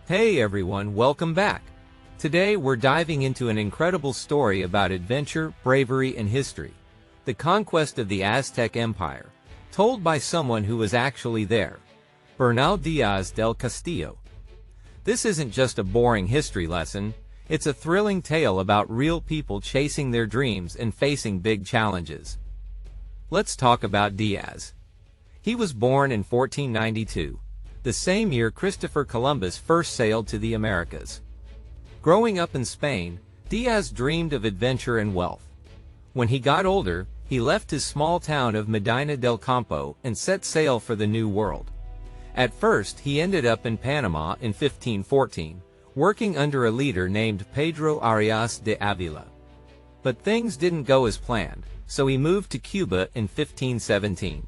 Hey everyone, welcome back. Today we're diving into an incredible story about adventure, bravery, and history. The conquest of the Aztec Empire, told by someone who was actually there, Bernal Diaz del Castillo. This isn't just a boring history lesson, it's a thrilling tale about real people chasing their dreams and facing big challenges. Let's talk about Diaz. He was born in 1492, the same year Christopher Columbus first sailed to the Americas. Growing up in Spain, Diaz dreamed of adventure and wealth. When he got older, he left his small town of Medina del Campo and set sail for the New World. At first, he ended up in Panama in 1514, working under a leader named Pedro Arias de Avila. But things didn't go as planned, so he moved to Cuba in 1517.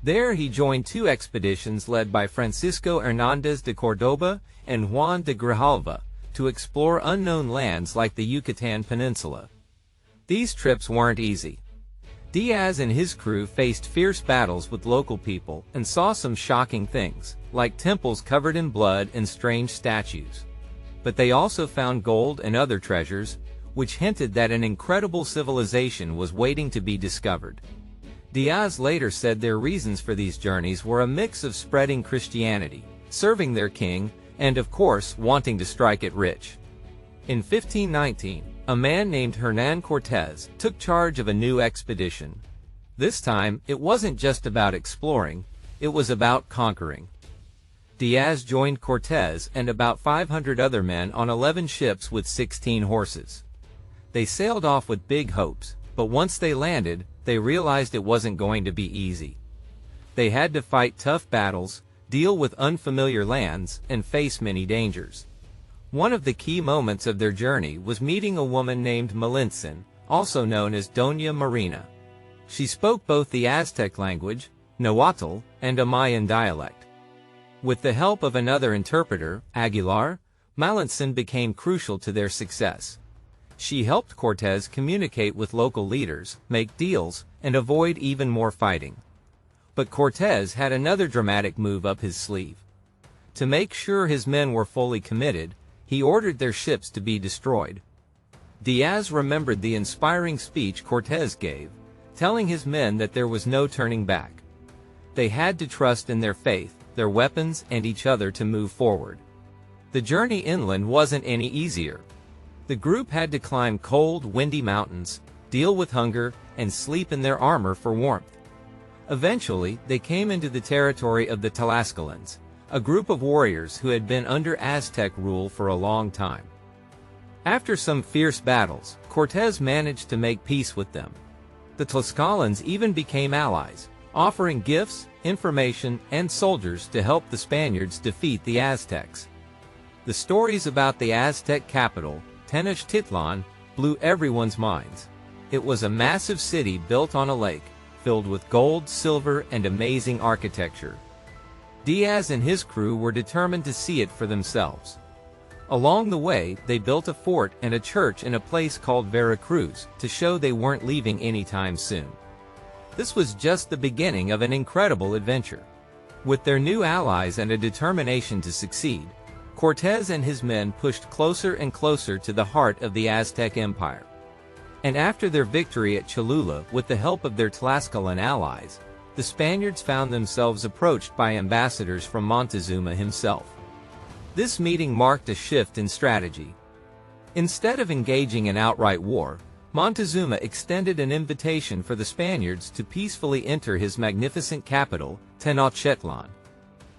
There he joined two expeditions led by Francisco Hernández de Córdoba and Juan de Grijalva to explore unknown lands like the Yucatan Peninsula. These trips weren't easy. Diaz and his crew faced fierce battles with local people and saw some shocking things, like temples covered in blood and strange statues. But they also found gold and other treasures, which hinted that an incredible civilization was waiting to be discovered. Diaz later said their reasons for these journeys were a mix of spreading Christianity, serving their king, and of course wanting to strike it rich. In 1519, a man named Hernán Cortés took charge of a new expedition. This time, it wasn't just about exploring, it was about conquering. Diaz joined Cortés and about 500 other men on 11 ships with 16 horses. They sailed off with big hopes, but once they landed, they realized it wasn't going to be easy. They had to fight tough battles, deal with unfamiliar lands, and face many dangers. One of the key moments of their journey was meeting a woman named Malinche, also known as Doña Marina. She spoke both the Aztec language, Nahuatl, and a Mayan dialect. With the help of another interpreter, Aguilar, Malinche became crucial to their success. She helped Cortés communicate with local leaders, make deals, and avoid even more fighting. But Cortés had another dramatic move up his sleeve. To make sure his men were fully committed, he ordered their ships to be destroyed. Diaz remembered the inspiring speech Cortés gave, telling his men that there was no turning back. They had to trust in their faith, their weapons, and each other to move forward. The journey inland wasn't any easier. The group had to climb cold, windy mountains, deal with hunger, and sleep in their armor for warmth. Eventually, they came into the territory of the Tlaxcalans, a group of warriors who had been under Aztec rule for a long time. After some fierce battles, Cortés managed to make peace with them. The Tlaxcalans even became allies, offering gifts, information, and soldiers to help the Spaniards defeat the Aztecs. The stories about the Aztec capital, Tenochtitlán, blew everyone's minds. It was a massive city built on a lake, filled with gold, silver, and amazing architecture. Diaz and his crew were determined to see it for themselves. Along the way, they built a fort and a church in a place called Veracruz to show they weren't leaving anytime soon. This was just the beginning of an incredible adventure. With their new allies and a determination to succeed, Cortés and his men pushed closer and closer to the heart of the Aztec Empire. And after their victory at Cholula with the help of their Tlaxcalan allies, the Spaniards found themselves approached by ambassadors from Montezuma himself. This meeting marked a shift in strategy. Instead of engaging in outright war, Montezuma extended an invitation for the Spaniards to peacefully enter his magnificent capital, Tenochtitlan.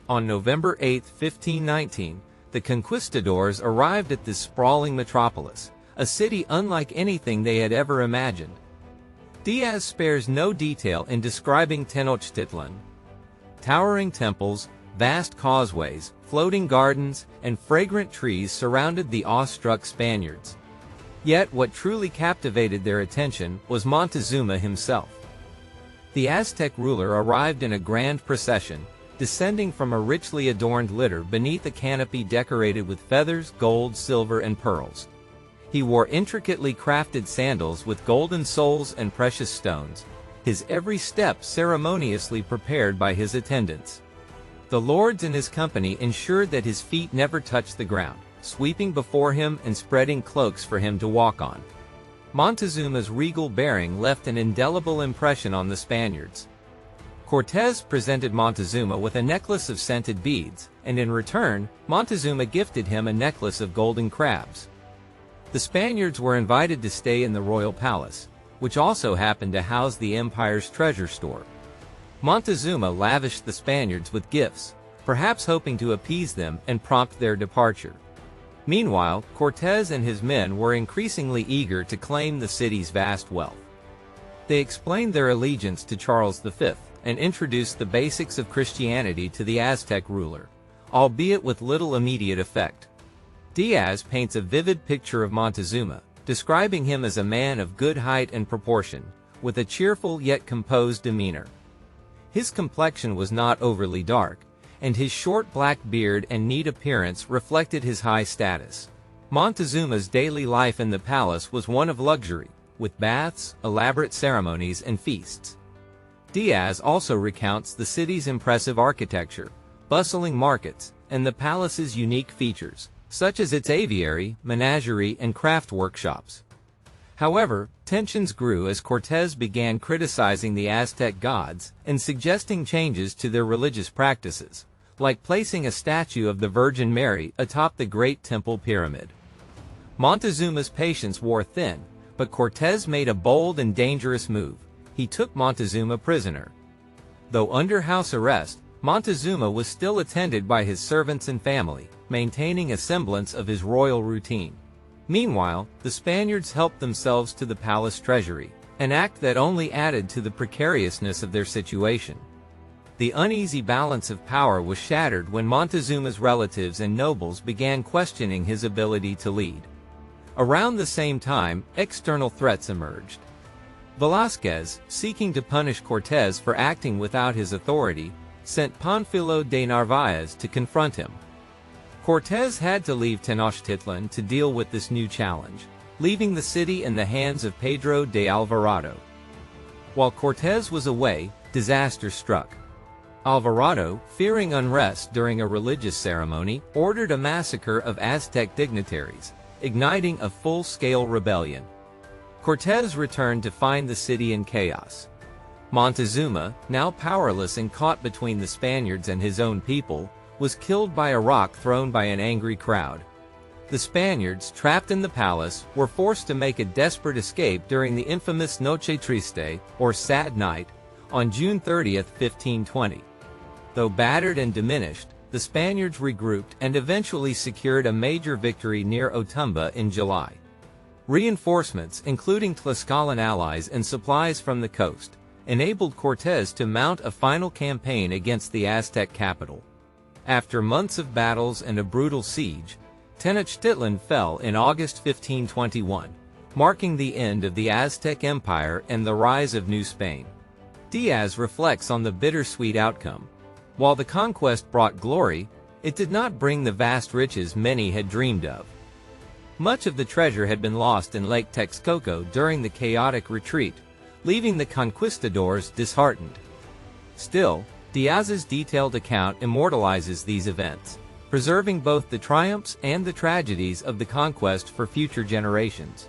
On November 8, 1519, the conquistadors arrived at this sprawling metropolis, a city unlike anything they had ever imagined. Diaz spares no detail in describing Tenochtitlan. Towering temples, vast causeways, floating gardens, and fragrant trees surrounded the awestruck Spaniards. Yet what truly captivated their attention was Montezuma himself. The Aztec ruler arrived in a grand procession, descending from a richly adorned litter beneath a canopy decorated with feathers, gold, silver, and pearls. He wore intricately crafted sandals with golden soles and precious stones, his every step ceremoniously prepared by his attendants. The lords and his company ensured that his feet never touched the ground, sweeping before him and spreading cloaks for him to walk on. Montezuma's regal bearing left an indelible impression on the Spaniards. Cortés presented Montezuma with a necklace of scented beads, and in return, Montezuma gifted him a necklace of golden crabs. The Spaniards were invited to stay in the royal palace, which also happened to house the empire's treasure store. Montezuma lavished the Spaniards with gifts, perhaps hoping to appease them and prompt their departure. Meanwhile, Cortés and his men were increasingly eager to claim the city's vast wealth. They explained their allegiance to Charles V and introduced the basics of Christianity to the Aztec ruler, albeit with little immediate effect. Diaz paints a vivid picture of Montezuma, describing him as a man of good height and proportion, with a cheerful yet composed demeanor. His complexion was not overly dark, and his short black beard and neat appearance reflected his high status. Montezuma's daily life in the palace was one of luxury, with baths, elaborate ceremonies, and feasts. Diaz also recounts the city's impressive architecture, bustling markets, and the palace's unique features, such as its aviary, menagerie, and craft workshops. However, tensions grew as Cortés began criticizing the Aztec gods and suggesting changes to their religious practices, like placing a statue of the Virgin Mary atop the Great Temple Pyramid. Montezuma's patience wore thin, but Cortés made a bold and dangerous move. He took Montezuma prisoner. Though under house arrest, Montezuma was still attended by his servants and family, maintaining a semblance of his royal routine. Meanwhile, the Spaniards helped themselves to the palace treasury, an act that only added to the precariousness of their situation. The uneasy balance of power was shattered when Montezuma's relatives and nobles began questioning his ability to lead. Around the same time, external threats emerged. Velázquez, seeking to punish Cortés for acting without his authority, sent Pánfilo de Narváez to confront him. Cortés had to leave Tenochtitlan to deal with this new challenge, leaving the city in the hands of Pedro de Alvarado. While Cortés was away, disaster struck. Alvarado, fearing unrest during a religious ceremony, ordered a massacre of Aztec dignitaries, igniting a full-scale rebellion. Cortés returned to find the city in chaos. Montezuma, now powerless and caught between the Spaniards and his own people, was killed by a rock thrown by an angry crowd. The Spaniards, trapped in the palace, were forced to make a desperate escape during the infamous Noche Triste, or Sad Night, on June 30, 1520. Though battered and diminished, the Spaniards regrouped and eventually secured a major victory near Otumba in July. Reinforcements, including Tlaxcalan allies and supplies from the coast, enabled Cortés to mount a final campaign against the Aztec capital. After months of battles and a brutal siege, Tenochtitlan fell in August 1521, marking the end of the Aztec Empire and the rise of New Spain. Diaz reflects on the bittersweet outcome. While the conquest brought glory, it did not bring the vast riches many had dreamed of. Much of the treasure had been lost in Lake Texcoco during the chaotic retreat, leaving the conquistadors disheartened. Still, Diaz's detailed account immortalizes these events, preserving both the triumphs and the tragedies of the conquest for future generations.